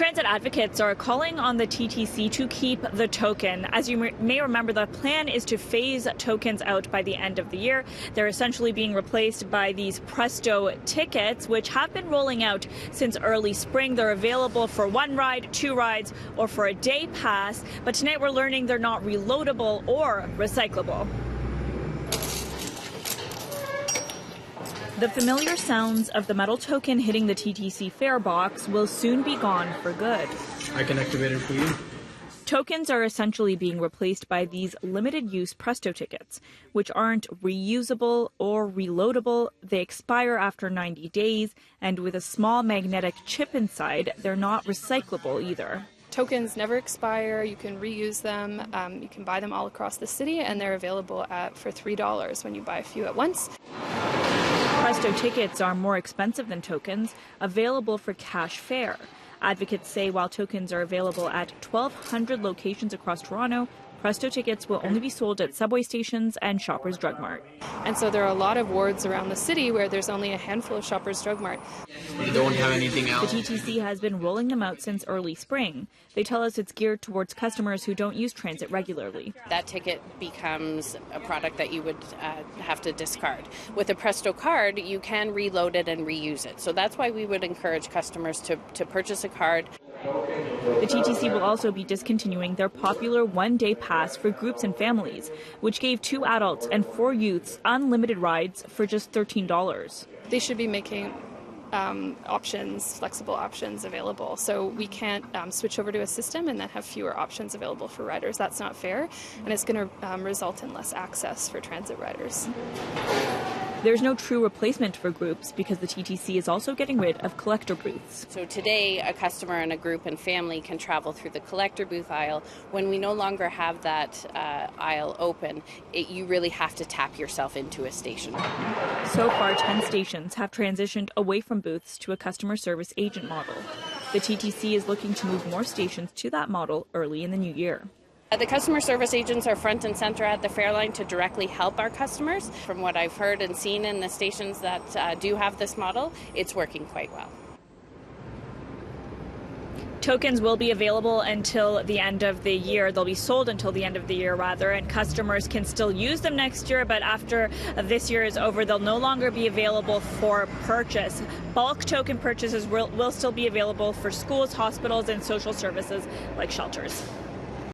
Transit advocates are calling on the TTC to keep the token. As you may remember, the plan is to phase tokens out by the end of the year. They're essentially being replaced by these Presto tickets, which have been rolling out since early spring. They're available for one ride, two rides, or for a day pass. But tonight we're learning they're not reloadable or recyclable. The familiar sounds of the metal token hitting the TTC fare box will soon be gone for good. I can activate it for you. Tokens are essentially being replaced by these limited-use Presto tickets, which aren't reusable or reloadable. They expire after 90 days, and with a small magnetic chip inside, they're not recyclable either. Tokens never expire. You can reuse them. You can buy them all across the city, and they're available for $3 when you buy a few at once. Presto tickets are more expensive than tokens, available for cash fare. Advocates say while tokens are available at 1,200 locations across Toronto, Presto tickets will only be sold at subway stations and Shoppers Drug Mart. And so there are a lot of wards around the city where there's only a handful of Shoppers Drug Mart. You don't have anything else? The TTC has been rolling them out since early spring. They tell us it's geared towards customers who don't use transit regularly. That ticket becomes a product that you would have to discard. With a Presto card, you can reload it and reuse it. So that's why we would encourage customers to purchase a card. The TTC will also be discontinuing their popular one-day pass for groups and families, which gave 2 adults and 4 youths unlimited rides for just $13. They should be making flexible options available. So we can't switch over to a system and then have fewer options available for riders. That's not fair, and it's going to result in less access for transit riders. There's no true replacement for groups because the TTC is also getting rid of collector booths. So today, a customer and a group and family can travel through the collector booth aisle. When we no longer have that aisle open, you really have to tap yourself into a station. So far, 10 stations have transitioned away from booths to a customer service agent model. The TTC is looking to move more stations to that model early in the new year. The customer service agents are front and center at the fare line to directly help our customers. From what I've heard and seen in the stations that do have this model, it's working quite well. Tokens will be available until the end of the year. They'll be sold until the end of the year, rather, and customers can still use them next year, but after this year is over, they'll no longer be available for purchase. Bulk token purchases will still be available for schools, hospitals, and social services like shelters.